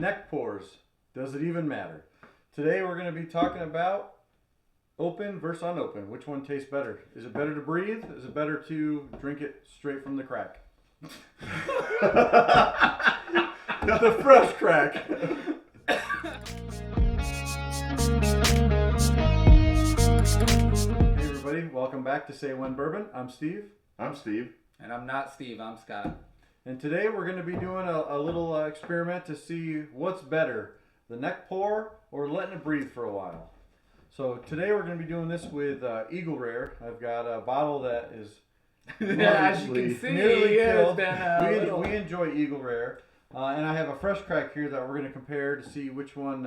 Neck pours. Does it even matter? Today we're going to be talking about open versus unopened. Which one tastes better? Is it better to breathe? Is it better to drink it straight from the crack? The fresh crack. Hey everybody, welcome back to Say When Bourbon. I'm Steve. I'm Steve. And I'm not Steve, I'm Scott. And today we're going to be doing a little experiment to see what's better, the neck pour or letting it breathe for a while. So today we're going to be doing this with Eagle Rare. I've got a bottle that is As you can see, nearly it's killed. been We enjoy Eagle Rare. And I have a fresh crack here that we're going to compare to see which one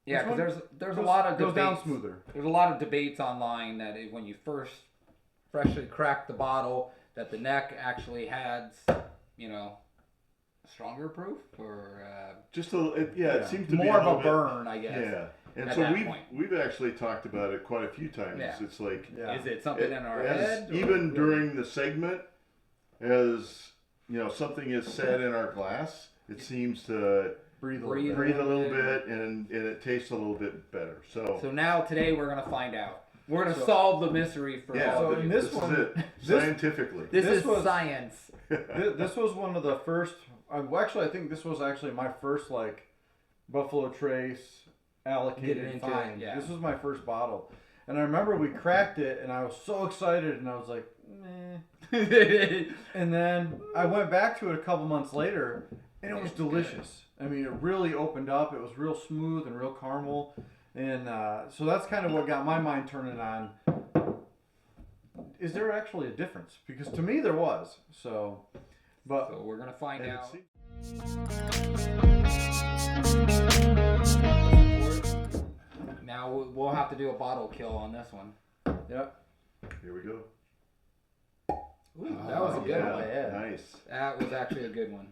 yeah, because there's a goes- lot of goes debates. down smoother. There's a lot of debates online that when you first freshly crack the bottle, that the neck actually has, stronger proof or Just it seems to be more of a little burn, I bit, guess. Yeah, and at so that we've point. we've actually talked about it quite a few times. Yeah. It's like Yeah. Is it something in our as head? or even really? during the segment, as something is said in our glass, it seems to Breathe a Breathe. little bit. breathe a little bit and it tastes a little bit better. So now today we're gonna find out. We're gonna So- solve the mystery for Yeah, all so of in you. this this one- is it this- scientifically. This this is was- science. This was one of the first. Actually, I think this was actually my first Buffalo Trace Getting allocated into find. it, yeah. This was my first bottle, and I remember we cracked it, and I was so excited, and I was like, meh. And then I went back to it a couple months later, and it was It's good. delicious. I mean, it really opened up. It was real smooth and real caramel, and so that's kind of what got my mind turning on. Is there actually a difference? Because to me there was. So, but So we're gonna find And it out. seems- Now we'll have to do a bottle kill on this one. yep. Here we go. Ooh, that was a good yeah. one. Yeah. Nice. That was actually a good one.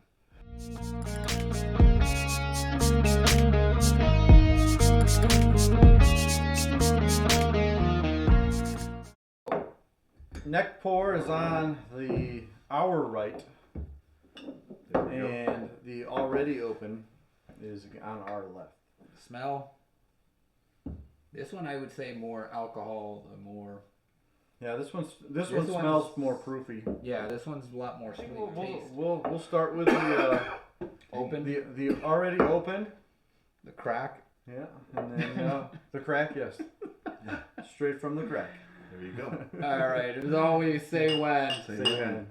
Neck pour is on our right, There we go. and the already open is on our left. Smell. This one I would say more alcohol, the more. Yeah, this one This smells one's- more proofy. Yeah, this one's a lot more I think sweet taste. we'll start with the Open. the already opened. The crack. Yeah, and then the crack. Yes, straight from the crack. There you go. All right. As always, say when. Say Say when. when.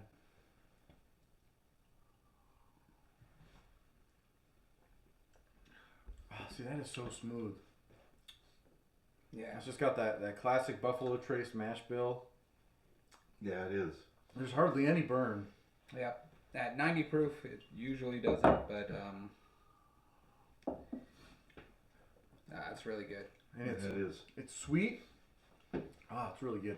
Oh, see, that is so smooth. Yeah. It's just got that classic Buffalo Trace mash bill. Yeah, it is. There's hardly any burn. Yeah. At 90 proof, it usually doesn't, but it's really good. And Yeah, it is. it's sweet. Ah, it's really good.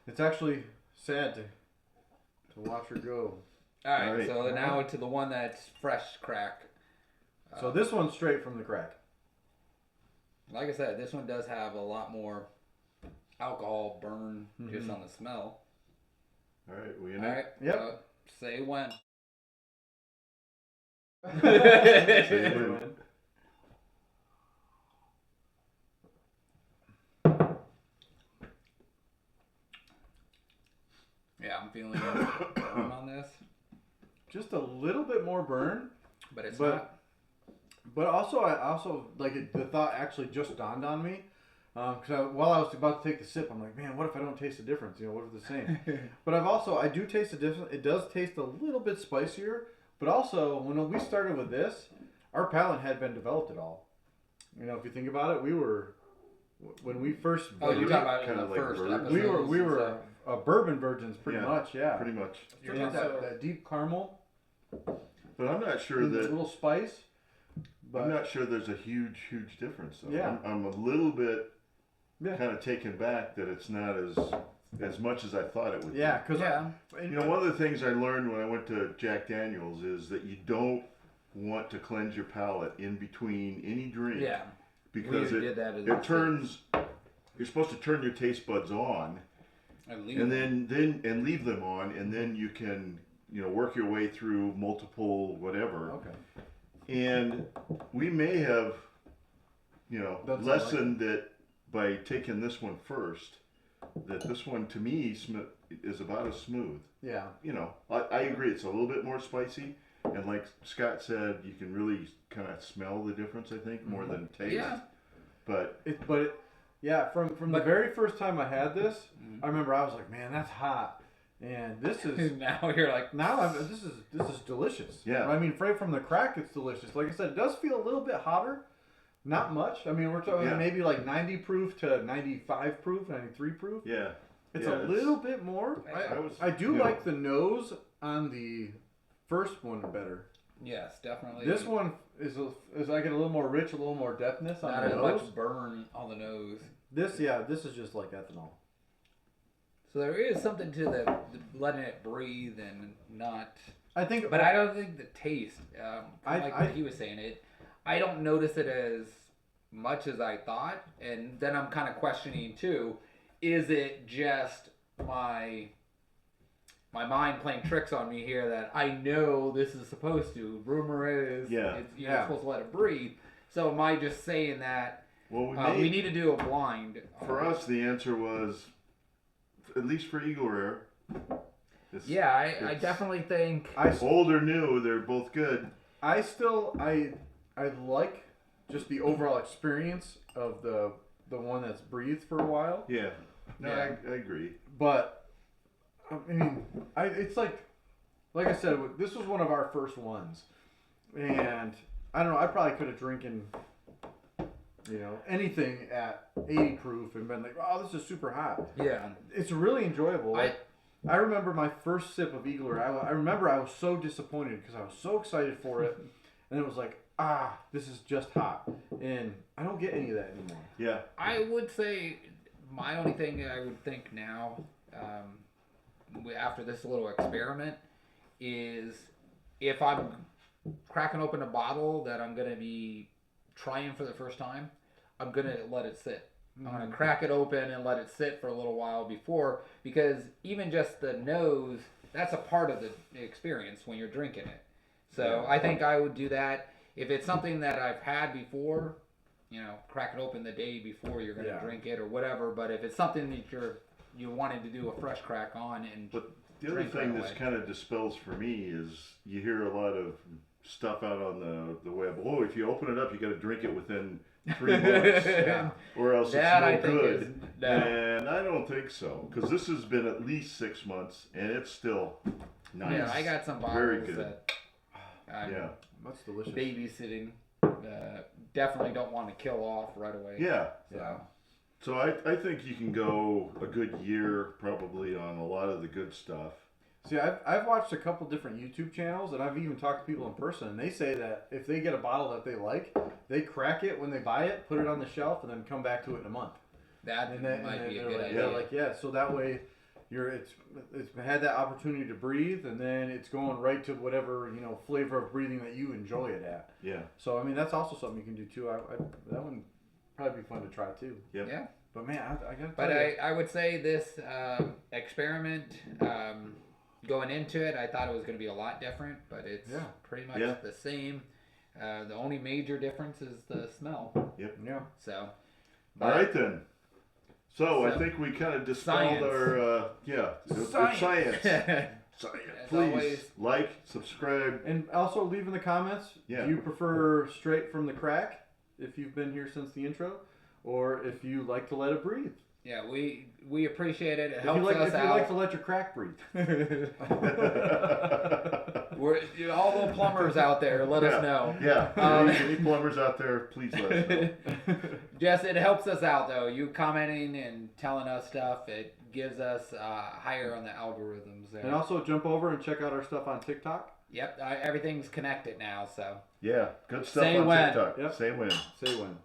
It's actually sad to watch her go. All right. All right. So now to the one that's fresh crack. So this one's straight from the crack. Like I said, this one does have a lot more alcohol burn just Mhm. on the smell. All right, we in All it? right. Yep. Say when. Say when. Yeah, I'm feeling a burn on this, Just a little bit more burn, but it's But- not. but also the thought actually just dawned on me. Because while I was about to take the sip, I'm like, man, what if I don't taste the difference? What if they're the same? But I do taste the difference. It does taste a little bit spicier. But also, when we started with this, our palate had been developed at all. If you think about it, when we first Oh, you're talking about in Kinda the like first bourbon. episode. we were bourbon virgins pretty Yeah, much, yeah. Pretty much. You're And talking about- that deep caramel, But I'm not sure and a that little spice. But I'm not sure there's a huge difference though. Yeah. I'm a little bit Yeah. kind of taken back that it's not as much as I thought it would be. yeah, because Yeah. One of the things I learned when I went to Jack Daniels is that you don't want to cleanse your palate in between any drink. Yeah. Because We did that as it turns. You're supposed to turn your taste buds on, And leave and it. then leave them on, and then you can work your way through multiple whatever. okay. And we may have, That's lessened it by taking this one first. That this one to me is about as smooth. Yeah. I agree. It's a little bit more spicy, and like Scott said, you can really kind of smell the difference. I think more than taste. Yeah. But yeah. From the very first time I had this, I remember I was like, man, that's hot, and this is Now you're like, this is delicious. Yeah. I mean, right from the crack, it's delicious. Like I said, it does feel a little bit hotter. Not much. I mean, we're talking maybe like 90 proof to 95 proof, 93 proof. yeah, It's yeah, a little bit more. I do like the nose on the first one better. yes, definitely. This one is I get a little more rich, a little more depthness on not the as nose. much burn on the nose. This is just like ethanol. So there is something to the letting it breathe and not. I think, But I don't think the taste. Like I- what he was saying, I don't notice it as much as I thought, and then I'm kind of questioning too. Is it just my mind playing tricks on me here that I know this is supposed to? Rumor is, you're supposed to let it breathe. So am I just saying that? Well, We need to do a blind. for us, the answer was, at least for Eagle Rare. Yeah, I it's- definitely think. Old or new, they're both good. I like just the overall experience of the one that's breathed for a while. Yeah. No, Yeah. I agree. But I mean, it's like I said, this was one of our first ones, and I don't know. I probably could have drinking, anything at 80 proof and been like, "Oh, this is super hot." Yeah. It's really enjoyable. I remember my first sip of Eagle Rare. I remember I was so disappointed because I was so excited for it, and it was like, this is just hot, and I don't get any of that anymore. Yeah. I would say my only thing I would think now, after this little experiment, is if I'm cracking open a bottle that I'm going to be trying for the first time, I'm going to let it sit. I'm going to crack it open and let it sit for a little while before, because even just the nose, that's a part of the experience when you're drinking it. So I think I would do that. If it's something that I've had before, crack it open the day before you're going to drink it or whatever. But if it's something that you wanted to do a fresh crack on and But the other thing this kind of dispels for me is you hear a lot of stuff out on the web. Oh, if you open it up, you got to drink it within 3 months, or else that I it's no think good. is no. And I don't think so, because this has been at least 6 months, and it's still nice. Yeah, I got some Very bottles good. that I'm Yeah. That's delicious. babysitting. Definitely don't want to kill off right away. Yeah. So. So I think you can go a good year probably on a lot of the good stuff. See, I've watched a couple different YouTube channels, and I've even talked to people in person, and they say that if they get a bottle that they like, they crack it when they buy it, put it on the shelf, and then come back to it in a month. That might be a good idea. They're like, so that way it's had that opportunity to breathe, and then it's going right to whatever flavor of breathing that you enjoy it at. Yeah. So I mean, that's also something you can do too. That one probably be fun to try too. Yep. Yeah. But man, I gotta. But tell you, I would say this experiment, going into it, I thought it was going to be a lot different, but it's pretty much the same. The only major difference is the smell. Yep. Yeah. So. All right then. So I think we kind of dispelled our it's science. Science. Please always. like, subscribe. And also leave in the comments. Yeah. Do you prefer straight from the crack if you've been here since the intro, or if you like to let it breathe? Yeah, we appreciate it. It If helps you like, us if you out. like to let your crack breathe. We're all the plumbers out there. Let us know. Yeah. Any plumbers out there, please let us know. Jess, it helps us out though. You commenting and telling us stuff, it gives us higher on the algorithms there. And also jump over and check out our stuff on TikTok. Yep, everything's connected now. So Yeah, good stuff Say on when. TikTok. Yep. Say when. Say when.